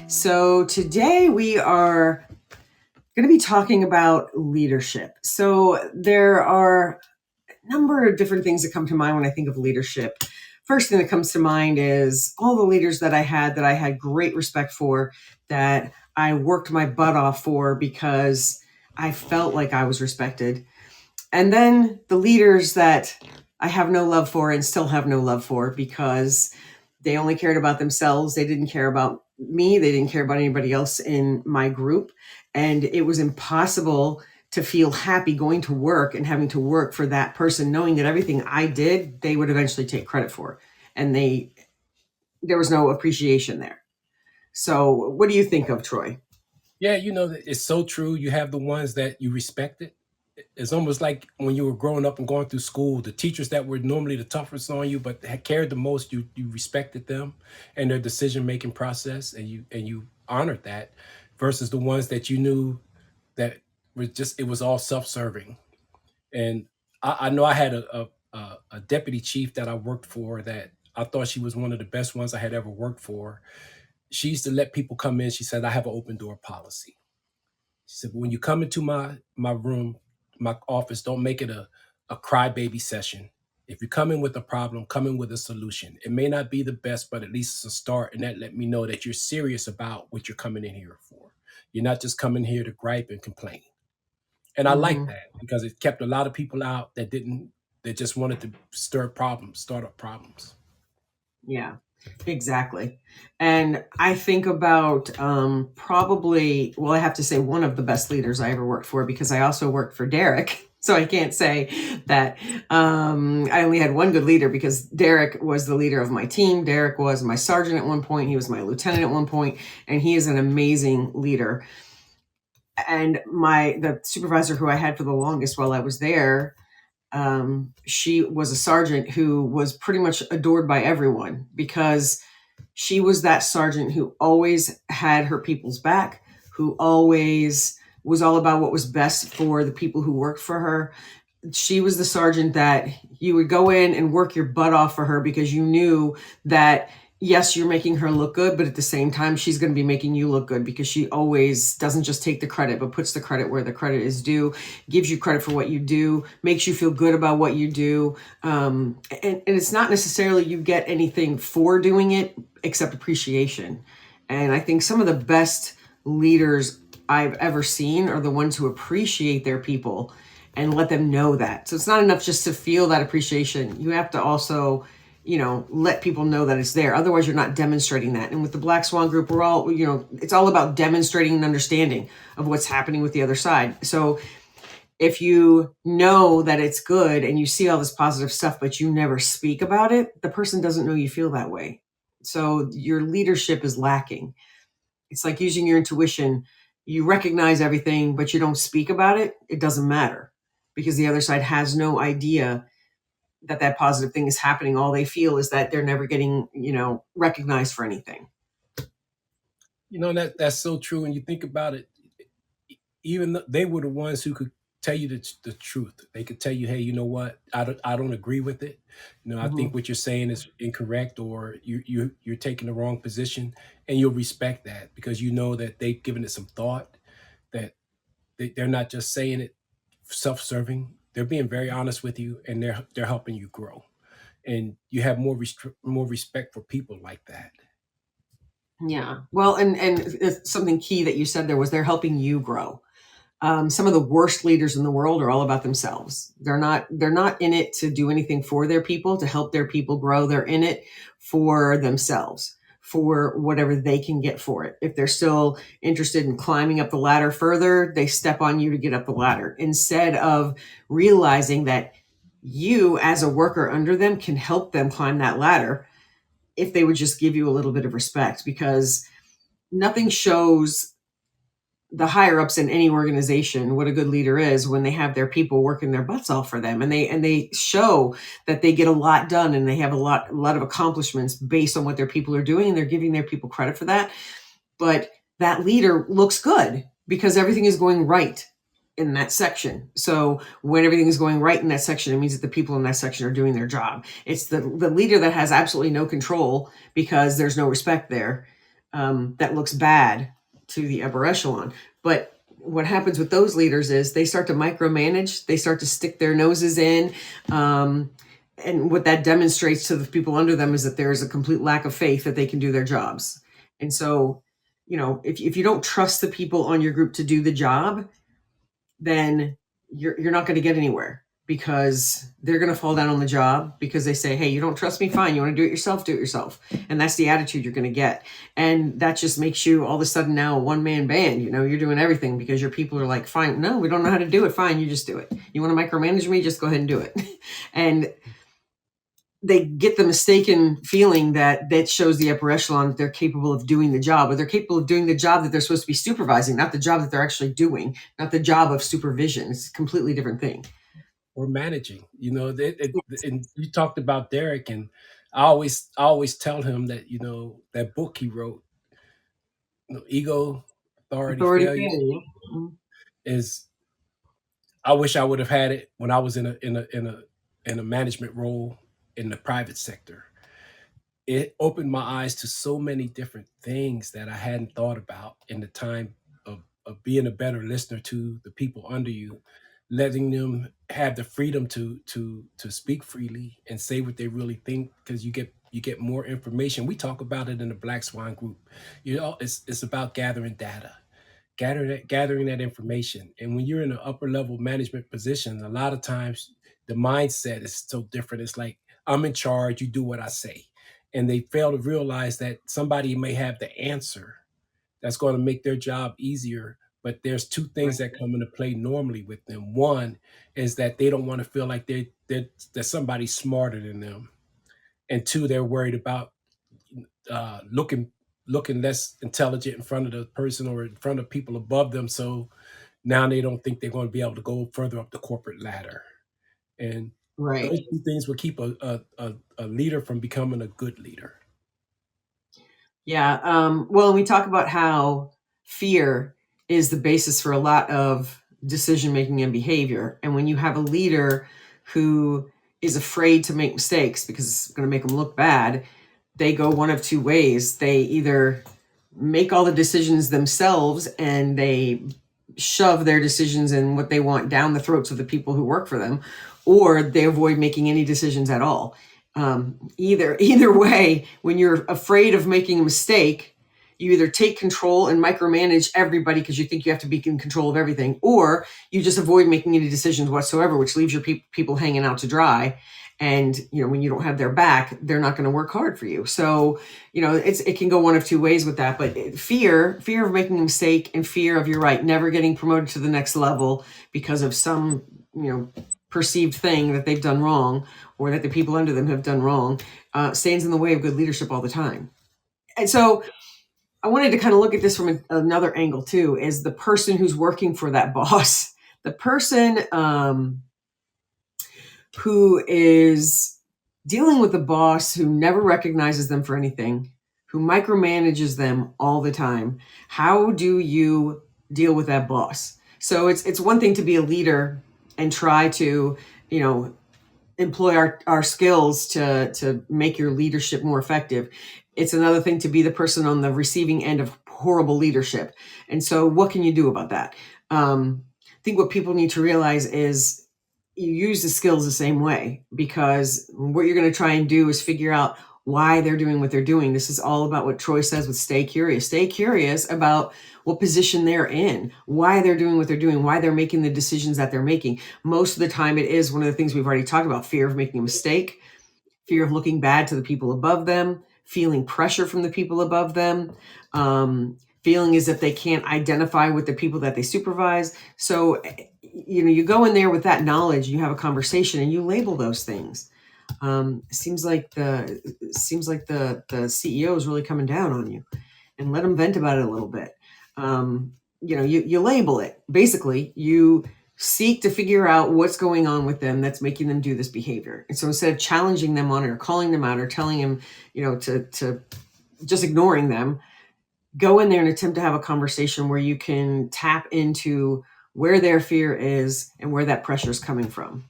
So today we are going to be talking about leadership. So there are a number of different things that come to mind when I think of leadership. First thing that comes to mind is all the leaders that I had great respect for, that I worked my butt off for because I felt like I was respected. And then the leaders that I have no love for and still have no love for because they only cared about themselves. They didn't care about me. They didn't care about anybody else in my group. And it was impossible to feel happy going to work and having to work for that person, knowing that everything I did, they would eventually take credit for. And there was no appreciation there. So what do you think of, Troy? Yeah, it's so true. You have the ones that you respected. It's almost like when you were growing up and going through school, the teachers that were normally the toughest on you, but had cared the most, you respected them and their decision making process, and you honored that, versus the ones that you knew that were just, it was all self serving. And I know I had a deputy chief that I worked for that I thought she was one of the best ones I had ever worked for. She used to let people come in. She said, "I have an open door policy." She said, "When you come into my room, my office, don't make it a crybaby session. If you come in with a problem, come in with a solution. It may not be the best, but at least it's a start, and that let me know that you're serious about what you're coming in here for. You're not just coming here to gripe and complain." And I like Mm-hmm. that because it kept a lot of people out that just wanted to stir problems, start up problems. Yeah, exactly. And I think about probably, well, I have to say one of the best leaders I ever worked for, because I also worked for Derek. So I can't say that I only had one good leader, because Derek was the leader of my team. Derek was my sergeant at one point. He was my lieutenant at one point, and he is an amazing leader. And the supervisor who I had for the longest while I was there, she was a sergeant who was pretty much adored by everyone, because she was that sergeant who always had her people's back, who always was all about what was best for the people who worked for her. She was the sergeant that you would go in and work your butt off for her, because you knew that yes, you're making her look good, but at the same time, she's going to be making you look good, because she always doesn't just take the credit, but puts the credit where the credit is due, gives you credit for what you do, makes you feel good about what you do. And it's not necessarily you get anything for doing it except appreciation. And I think some of the best leaders I've ever seen are the ones who appreciate their people and let them know that. So it's not enough just to feel that appreciation. You have to also, let people know that it's there. Otherwise, you're not demonstrating that. And with the Black Swan Group, we're all, it's all about demonstrating an understanding of what's happening with the other side. So if you know that it's good and you see all this positive stuff, but you never speak about it, the person doesn't know you feel that way. So your leadership is lacking. It's like using your intuition. You recognize everything, but you don't speak about it. It doesn't matter, because the other side has no idea that positive thing is happening. All they feel is that they're never getting, recognized for anything. That's so true. And you think about it, even they were the ones who could tell you the truth. They could tell you, "Hey, you know what? I don't agree with it. I think Mm-hmm. what you're saying is incorrect, or you're taking the wrong position," and you'll respect that because you know that they've given it some thought. That they're not just saying it self-serving. They're being very honest with you, and they're helping you grow. And you have more respect for people like that. Yeah. Well, and it's something key that you said there was they're helping you grow. Some of the worst leaders in the world are all about themselves. They're not in it to do anything for their people, to help their people grow. They're in it for themselves, for whatever they can get for it. If they're still interested in climbing up the ladder further, they step on you to get up the ladder, instead of realizing that you as a worker under them can help them climb that ladder if they would just give you a little bit of respect. Because nothing shows the higher ups in any organization what a good leader is when they have their people working their butts off for them, and they show that they get a lot done, and they have a lot of accomplishments based on what their people are doing, and they're giving their people credit for that. But that leader looks good because everything is going right in that section. So when everything is going right in that section, it means that the people in that section are doing their job. It's the leader that has absolutely no control because there's no respect there. that looks bad to the upper echelon. But what happens with those leaders is they start to micromanage, they start to stick their noses in. And what that demonstrates to the people under them is that there is a complete lack of faith that they can do their jobs. And so, if you don't trust the people on your group to do the job, then you're not going to get anywhere, because they're going to fall down on the job because they say, hey, you don't trust me, fine, you want to do it yourself. And that's the attitude you're going to get. And that just makes you all of a sudden now a one-man band. You're doing everything because your people are like, fine, no, we don't know how to do it, fine, you just do it. You want to micromanage me, just go ahead and do it. And they get the mistaken feeling that shows the upper echelon that they're capable of doing the job, or they're capable of doing the job that they're supposed to be supervising, not the job that they're actually doing, not the job of supervision. It's a completely different thing. Or managing. And you talked about Derek, and I always tell him that that book he wrote, Ego, Authority, Authority Failure, failure. Mm-hmm. is I wish I would have had it when I was in a management role in the private sector. It opened my eyes to so many different things that I hadn't thought about in the time of being a better listener to the people under you, letting them have the freedom to speak freely and say what they really think, because you get more information. We talk about it in the Black Swan Group. It's about gathering data, gathering that information. And when you're in an upper level management position, a lot of times the mindset is so different. It's like, I'm in charge, you do what I say. And they fail to realize that somebody may have the answer that's going to make their job easier. But there's two things Right. that come into play normally with them. One is that they don't want to feel like that somebody's smarter than them. And two, they're worried about looking less intelligent in front of the person or in front of people above them. So now they don't think they're going to be able to go further up the corporate ladder. And Right. those two things will keep a leader from becoming a good leader. Yeah. Well, we talk about how fear is the basis for a lot of decision making and behavior. And when you have a leader who is afraid to make mistakes because it's going to make them look bad, they go one of two ways. They either make all the decisions themselves and they shove their decisions and what they want down the throats of the people who work for them, or they avoid making any decisions at all. Either way, when you're afraid of making a mistake, you either take control and micromanage everybody because you think you have to be in control of everything, or you just avoid making any decisions whatsoever, which leaves your people hanging out to dry. And when you don't have their back, they're not going to work hard for you. So it can go one of two ways with that. But fear of making a mistake, and fear of, you're right, never getting promoted to the next level because of some perceived thing that they've done wrong, or that the people under them have done wrong, stands in the way of good leadership all the time. And so I wanted to kind of look at this from another angle too, is the person who's working for that boss, the person who is dealing with a boss who never recognizes them for anything, who micromanages them all the time. How do you deal with that boss? So it's one thing to be a leader and try to, employ our skills to make your leadership more effective. It's another thing to be the person on the receiving end of horrible leadership. And so what can you do about that? I think what people need to realize is you use the skills the same way, because what you're going to try and do is figure out why they're doing what they're doing. This is all about what Troy says with stay curious. Stay curious about what position they're in, why they're doing what they're doing, why they're making the decisions that they're making. Most of the time, it is one of the things we've already talked about: fear of making a mistake, fear of looking bad to the people above them, feeling pressure from the people above them, feeling as if they can't identify with the people that they supervise. So, you go in there with that knowledge, you have a conversation, and you label those things. Seems like the CEO is really coming down on you, and let them vent about it a little bit. You label it. Basically, you seek to figure out what's going on with them that's making them do this behavior. And so instead of challenging them on it, or calling them out, or telling them, to just ignoring them, go in there and attempt to have a conversation where you can tap into where their fear is and where that pressure is coming from.